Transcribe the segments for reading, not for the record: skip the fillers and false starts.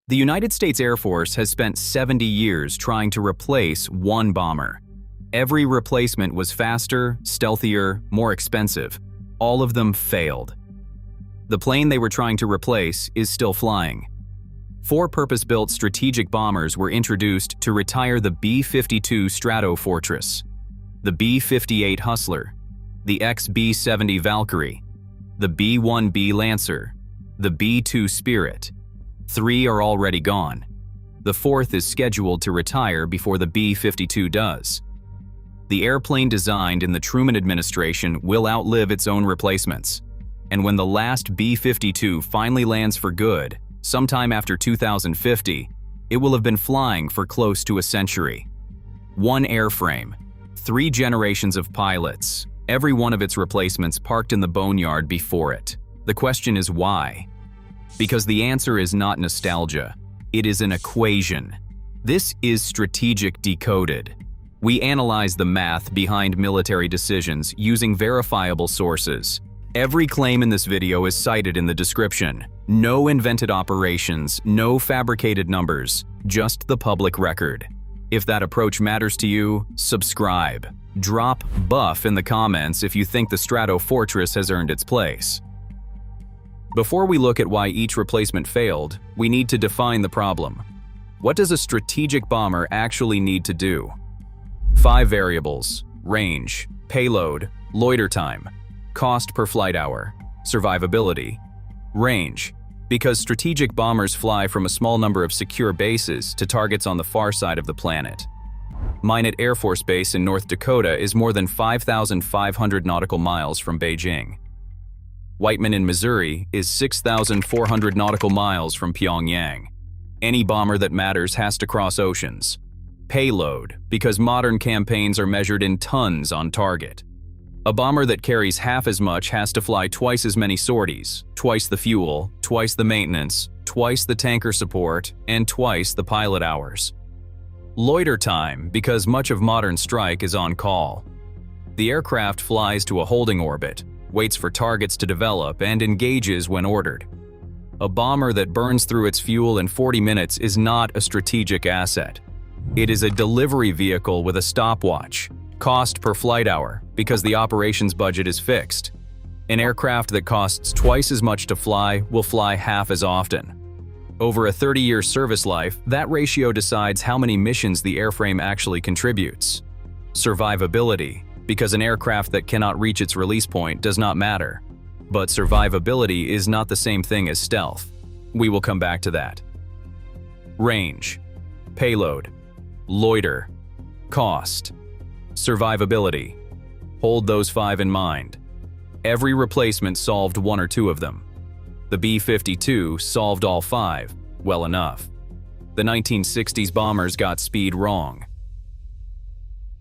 The United States Air Force has spent 70 years trying to replace one bomber. Every replacement was faster, stealthier, more expensive. All of them failed. The plane they were trying to replace is still flying. 4 purpose-built strategic bombers were introduced to retire the B-52 Stratofortress, the B-58 Hustler, the XB-70 Valkyrie, the B-1B Lancer, the B-2 Spirit. 3 are already gone. The 4th is scheduled to retire before the B-52 does. The airplane designed in the Truman administration will outlive its own replacements. And when the last B-52 finally lands for good, sometime after 2050, it will have been flying for close to a century. 1 airframe, 3 generations of pilots, every one of its replacements parked in the boneyard before it. The question is why? Because the answer is not nostalgia. It is an equation. This is strategic decoded. We analyze the math behind military decisions using verifiable sources. Every claim in this video is cited in the description. No invented operations, no fabricated numbers, just the public record. If that approach matters to you, subscribe. Drop buff in the comments if you think the Stratofortress has earned its place. Before we look at why each replacement failed, we need to define the problem. What does a strategic bomber actually need to do? 5 variables: range, payload, loiter time, cost per flight hour, survivability. Range, because strategic bombers fly from a small number of secure bases to targets on the far side of the planet. Minot Air Force Base in North Dakota is more than 5,500 nautical miles from Beijing. Whiteman in Missouri is 6,400 nautical miles from Pyongyang. Any bomber that matters has to cross oceans. Payload, because modern campaigns are measured in tons on target. A bomber that carries half as much has to fly twice as many sorties, twice the fuel, twice the maintenance, twice the tanker support, and twice the pilot hours. Loiter time, because much of modern strike is on call. The aircraft flies to a holding orbit, waits for targets to develop, and engages when ordered. A bomber that burns through its fuel in 40 minutes is not a strategic asset. It is a delivery vehicle with a stopwatch. Cost per flight hour, because the operations budget is fixed. An aircraft that costs twice as much to fly will fly half as often. Over a 30-year service life, that ratio decides how many missions the airframe actually contributes. Survivability, because an aircraft that cannot reach its release point does not matter. But survivability is not the same thing as stealth. We will come back to that. Range, payload, loiter, cost, survivability. Hold those 5 in mind. Every replacement solved 1 or 2 of them. The B-52 solved all 5, well enough. The 1960s bombers got speed wrong.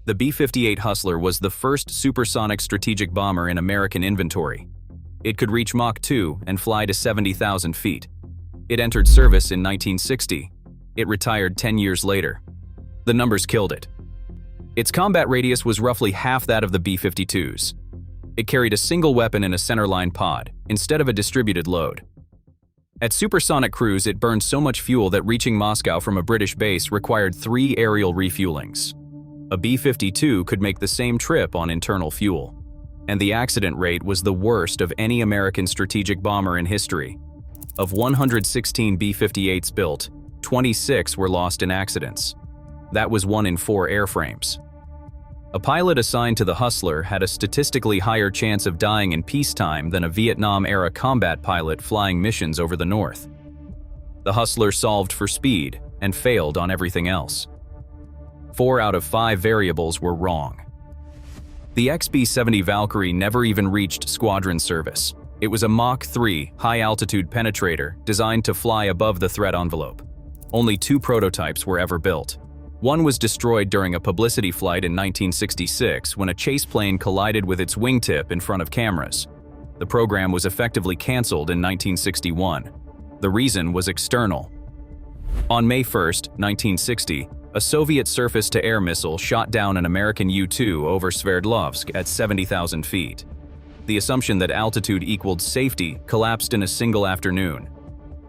The B-58 Hustler was the first supersonic strategic bomber in American inventory. It could reach Mach 2 and fly to 70,000 feet. It entered service in 1960. It retired 10 years later. The numbers killed it. Its combat radius was roughly half that of the B-52's. It carried a single weapon in a centerline pod, instead of a distributed load. At supersonic cruise, it burned so much fuel that reaching Moscow from a British base required 3 aerial refuelings. A B-52 could make the same trip on internal fuel. And the accident rate was the worst of any American strategic bomber in history. Of 116 B-58s built, 26 were lost in accidents. That was 1 in 4 airframes. A pilot assigned to the Hustler had a statistically higher chance of dying in peacetime than a Vietnam-era combat pilot flying missions over the North. The Hustler solved for speed and failed on everything else. 4 out of 5 variables were wrong. The XB-70 Valkyrie never even reached squadron service. It was a Mach 3 high-altitude penetrator designed to fly above the threat envelope. Only 2 prototypes were ever built. One was destroyed during a publicity flight in 1966 when a chase plane collided with its wingtip in front of cameras. The program was effectively canceled in 1961. The reason was external. On May 1, 1960, a Soviet surface-to-air missile shot down an American U-2 over Sverdlovsk at 70,000 feet. The assumption that altitude equaled safety collapsed in a single afternoon.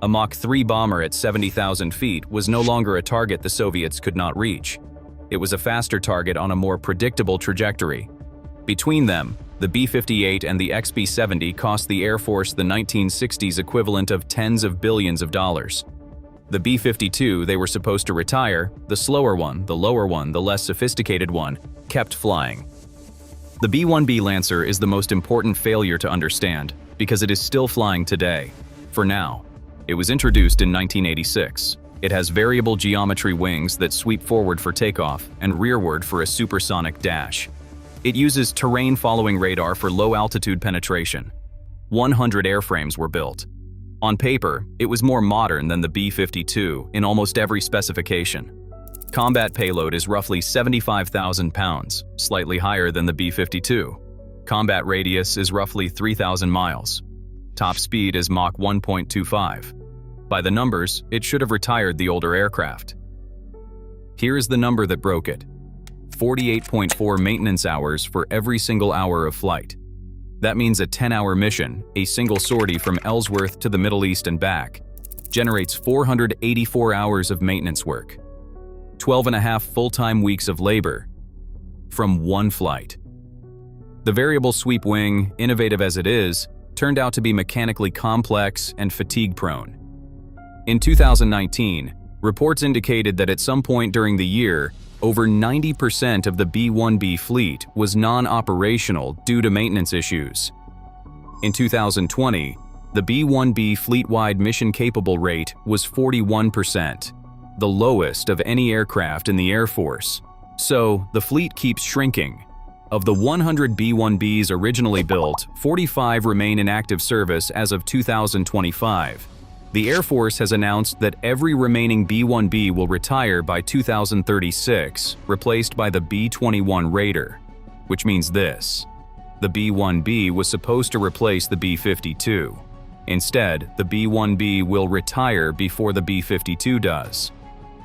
A Mach 3 bomber at 70,000 feet was no longer a target the Soviets could not reach. It was a faster target on a more predictable trajectory. Between them, the B-58 and the XB-70 cost the Air Force the 1960s equivalent of tens of billions of dollars. The B-52 they were supposed to retire, the slower one, the lower one, the less sophisticated one, kept flying. The B-1B Lancer is the most important failure to understand because it is still flying today. For now. It was introduced in 1986. It has variable geometry wings that sweep forward for takeoff and rearward for a supersonic dash. It uses terrain-following radar for low-altitude penetration. 100 airframes were built. On paper, it was more modern than the B-52 in almost every specification. Combat payload is roughly 75,000 pounds, slightly higher than the B-52. Combat radius is roughly 3,000 miles. Top speed is Mach 1.25. By the numbers, it should have retired the older aircraft. Here is the number that broke it. 48.4 maintenance hours for every single hour of flight. That means a 10-hour mission, a single sortie from Ellsworth to the Middle East and back, generates 484 hours of maintenance work. 12.5 full-time weeks of labor from one flight. The variable sweep wing, innovative as it is, turned out to be mechanically complex and fatigue-prone. In 2019, reports indicated that at some point during the year, over 90% of the B-1B fleet was non-operational due to maintenance issues. In 2020, the B-1B fleet-wide mission-capable rate was 41%, the lowest of any aircraft in the Air Force. So, the fleet keeps shrinking. Of the 100 B-1Bs originally built, 45 remain in active service as of 2025. The Air Force has announced that every remaining B-1B will retire by 2036, replaced by the B-21 Raider. Which means this: the B-1B was supposed to replace the B-52. Instead, the B-1B will retire before the B-52 does.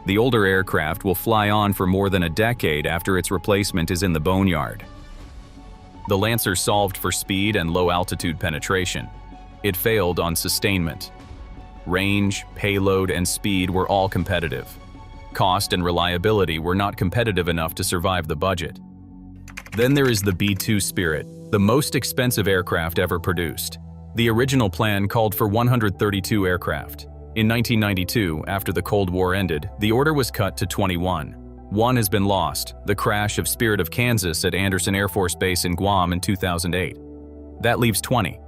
The older aircraft will fly on for more than a decade after its replacement is in the boneyard. The Lancer solved for speed and low-altitude penetration. It failed on sustainment. Range, payload, and speed were all competitive. Cost and reliability were not competitive enough to survive the budget. Then there is the B-2 Spirit, the most expensive aircraft ever produced. The original plan called for 132 aircraft. In 1992, after the Cold War ended, the order was cut to 21. One has been lost, the crash of Spirit of Kansas at Andersen Air Force Base in Guam in 2008. That leaves 20.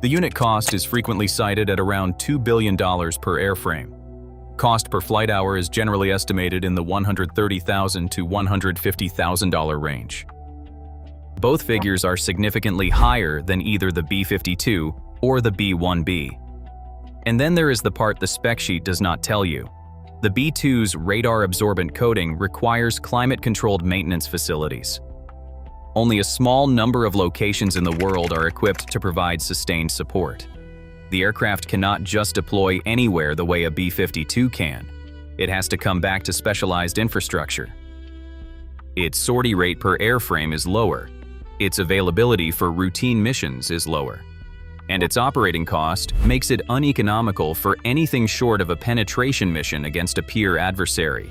The unit cost is frequently cited at around $2 billion per airframe. Cost per flight hour is generally estimated in the $130,000 to $150,000 range. Both figures are significantly higher than either the B-52 or the B-1B. And then there is the part the spec sheet does not tell you. The B-2's radar-absorbent coating requires climate-controlled maintenance facilities. Only a small number of locations in the world are equipped to provide sustained support. The aircraft cannot just deploy anywhere the way a B-52 can. It has to come back to specialized infrastructure. Its sortie rate per airframe is lower. Its availability for routine missions is lower. And its operating cost makes it uneconomical for anything short of a penetration mission against a peer adversary.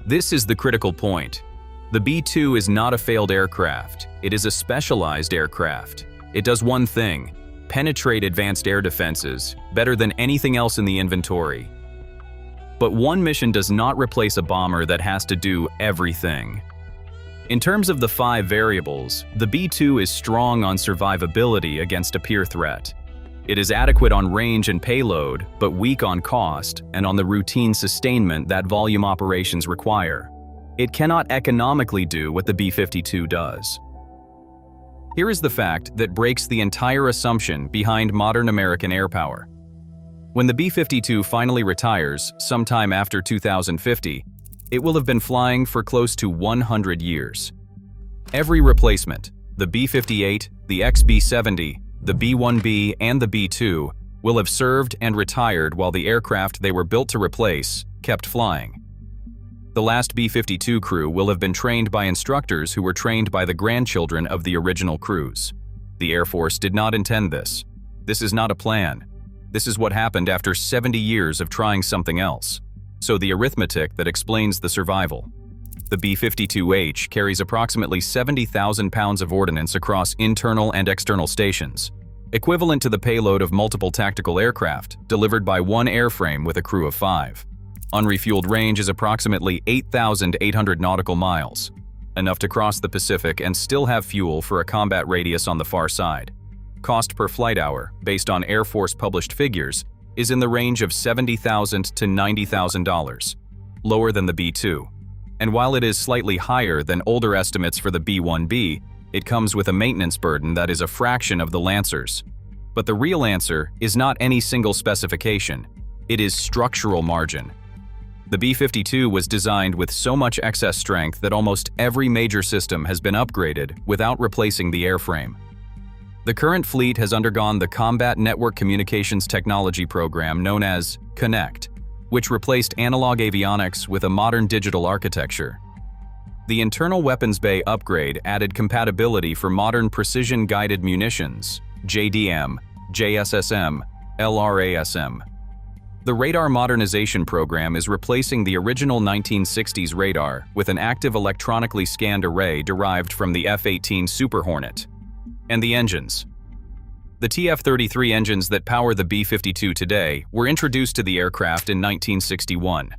This is the critical point. The B-2 is not a failed aircraft. It is a specialized aircraft. It does one thing: penetrate advanced air defenses better than anything else in the inventory. But one mission does not replace a bomber that has to do everything. In terms of the 5 variables, the B-2 is strong on survivability against a peer threat. It is adequate on range and payload, but weak on cost and on the routine sustainment that volume operations require. It cannot economically do what the B-52 does. Here is the fact that breaks the entire assumption behind modern American air power. When the B-52 finally retires, sometime after 2050, it will have been flying for close to 100 years. Every replacement, the B-58, the XB-70, the B-1B, and the B-2, will have served and retired while the aircraft they were built to replace kept flying. The last B-52 crew will have been trained by instructors who were trained by the grandchildren of the original crews. The Air Force did not intend this. This is not a plan. This is what happened after 70 years of trying something else. So the arithmetic that explains the survival. The B-52H carries approximately 70,000 pounds of ordnance across internal and external stations, equivalent to the payload of multiple tactical aircraft delivered by one airframe with a crew of 5. Unrefueled range is approximately 8,800 nautical miles, enough to cross the Pacific and still have fuel for a combat radius on the far side. Cost per flight hour, based on Air Force published figures, is in the range of $70,000 to $90,000, lower than the B-2. And while it is slightly higher than older estimates for the B-1B, it comes with a maintenance burden that is a fraction of the Lancer's. But the real answer is not any single specification, it is structural margin. The B-52 was designed with so much excess strength that almost every major system has been upgraded without replacing the airframe. The current fleet has undergone the Combat Network Communications Technology program known as CONNECT, which replaced analog avionics with a modern digital architecture. The internal weapons bay upgrade added compatibility for modern precision-guided munitions, JDM, JSSM, LRASM. The radar modernization program is replacing the original 1960s radar with an active electronically scanned array derived from the F-18 Super Hornet. And the engines. The TF-33 engines that power the B-52 today were introduced to the aircraft in 1961.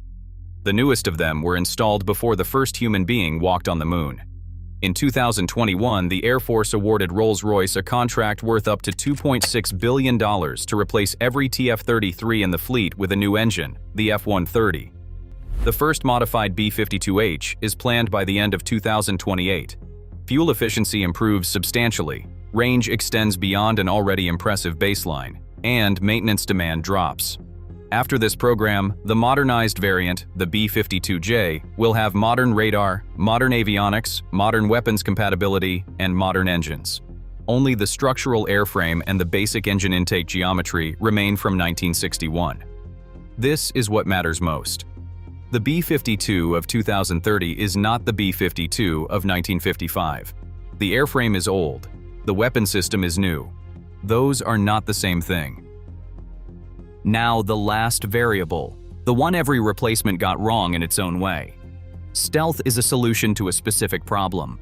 The newest of them were installed before the first human being walked on the moon. In 2021, the Air Force awarded Rolls-Royce a contract worth up to $2.6 billion to replace every TF-33 in the fleet with a new engine, the F-130. The first modified B-52H is planned by the end of 2028. Fuel efficiency improves substantially, range extends beyond an already impressive baseline, and maintenance demand drops. After this program, the modernized variant, the B-52J, will have modern radar, modern avionics, modern weapons compatibility, and modern engines. Only the structural airframe and the basic engine intake geometry remain from 1961. This is what matters most. The B-52 of 2030 is not the B-52 of 1955. The airframe is old. The weapon system is new. Those are not the same thing. Now the last variable, the one every replacement got wrong in its own way. Stealth is a solution to a specific problem.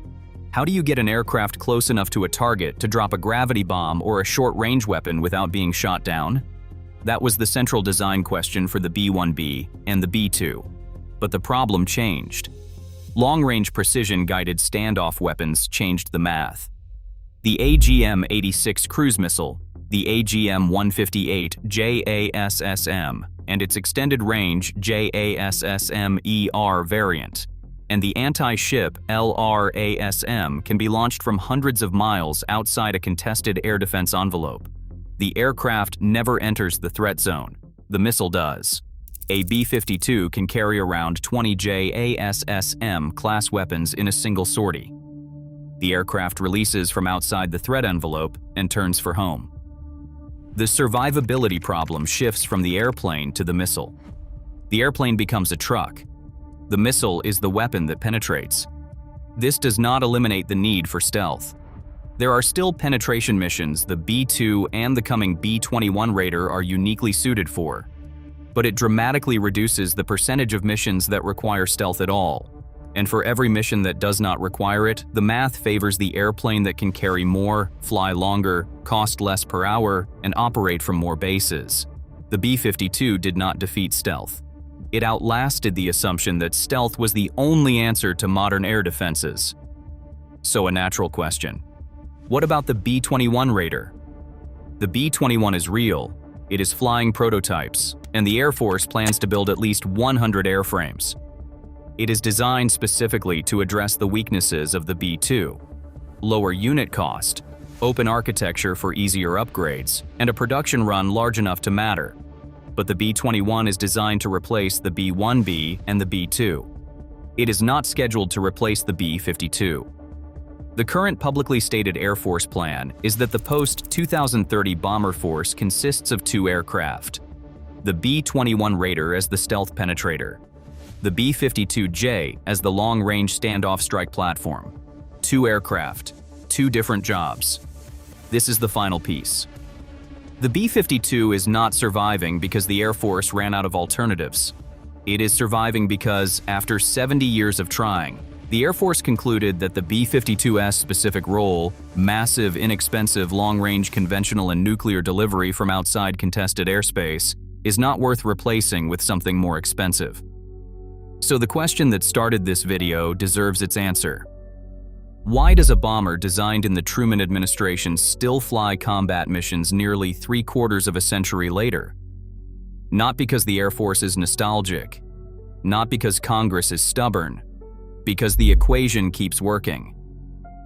How do you get an aircraft close enough to a target to drop a gravity bomb or a short-range weapon without being shot down? That was the central design question for the B-1B and the B-2. But the problem changed. Long-range precision-guided standoff weapons changed the math. The AGM-86 cruise missile, the AGM-158 JASSM, and its extended range JASSM-ER variant, and the anti-ship LRASM can be launched from hundreds of miles outside a contested air defense envelope. The aircraft never enters the threat zone. The missile does. A B-52 can carry around 20 JASSM class weapons in a single sortie. The aircraft releases from outside the threat envelope and turns for home. The survivability problem shifts from the airplane to the missile. The airplane becomes a truck. The missile is the weapon that penetrates. This does not eliminate the need for stealth. There are still penetration missions the B-2 and the coming B-21 Raider are uniquely suited for, but it dramatically reduces the percentage of missions that require stealth at all. And for every mission that does not require it, the math favors the airplane that can carry more, fly longer, cost less per hour, and operate from more bases. The B-52 did not defeat stealth. It outlasted the assumption that stealth was the only answer to modern air defenses. So a natural question. What about the B-21 Raider? The B-21 is real. It is flying prototypes, and the Air Force plans to build at least 100 airframes. It is designed specifically to address the weaknesses of the B-2. Lower unit cost, open architecture for easier upgrades, and a production run large enough to matter. But the B-21 is designed to replace the B-1B and the B-2. It is not scheduled to replace the B-52. The current publicly stated Air Force plan is that the post-2030 bomber force consists of 2 aircraft. The B-21 Raider as the stealth penetrator. The B-52J as the long-range standoff strike platform. 2 aircraft, 2 different jobs. This is the final piece. The B-52 is not surviving because the Air Force ran out of alternatives. It is surviving because, after 70 years of trying, the Air Force concluded that the B-52's specific role, massive, inexpensive, long-range conventional and nuclear delivery from outside contested airspace, is not worth replacing with something more expensive. So the question that started this video deserves its answer. Why does a bomber designed in the Truman administration still fly combat missions nearly 3/4 of a century later? Not because the Air Force is nostalgic, not because Congress is stubborn, because the equation keeps working.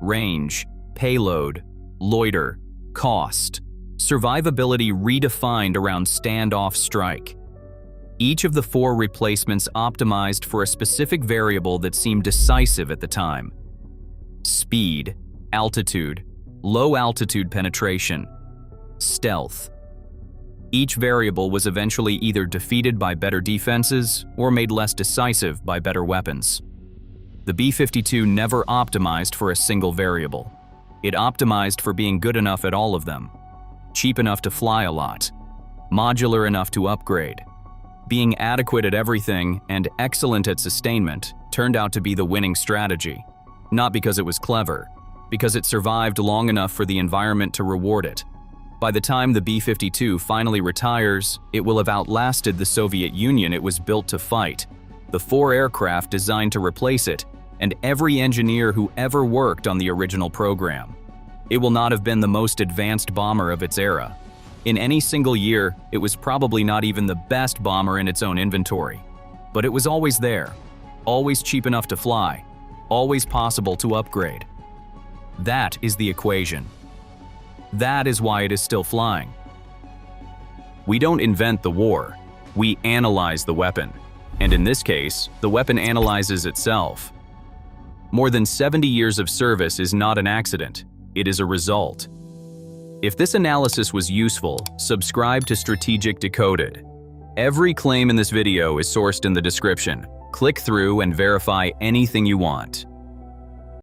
Range, payload, loiter, cost, survivability redefined around standoff strike. Each of the 4 replacements optimized for a specific variable that seemed decisive at the time. Speed, altitude, low altitude penetration, stealth. Each variable was eventually either defeated by better defenses or made less decisive by better weapons. The B-52 never optimized for a single variable. It optimized for being good enough at all of them, cheap enough to fly a lot, modular enough to upgrade. Being adequate at everything and excellent at sustainment turned out to be the winning strategy. Not because it was clever, because it survived long enough for the environment to reward it. By the time the B-52 finally retires, it will have outlasted the Soviet Union it was built to fight, the 4 aircraft designed to replace it, and every engineer who ever worked on the original program. It will not have been the most advanced bomber of its era. In any single year, it was probably not even the best bomber in its own inventory. But it was always there, always cheap enough to fly, always possible to upgrade. That is the equation. That is why it is still flying. We don't invent the war, we analyze the weapon. And in this case, the weapon analyzes itself. More than 70 years of service is not an accident, it is a result. If this analysis was useful, subscribe to Strategic Decoded. Every claim in this video is sourced in the description. Click through and verify anything you want.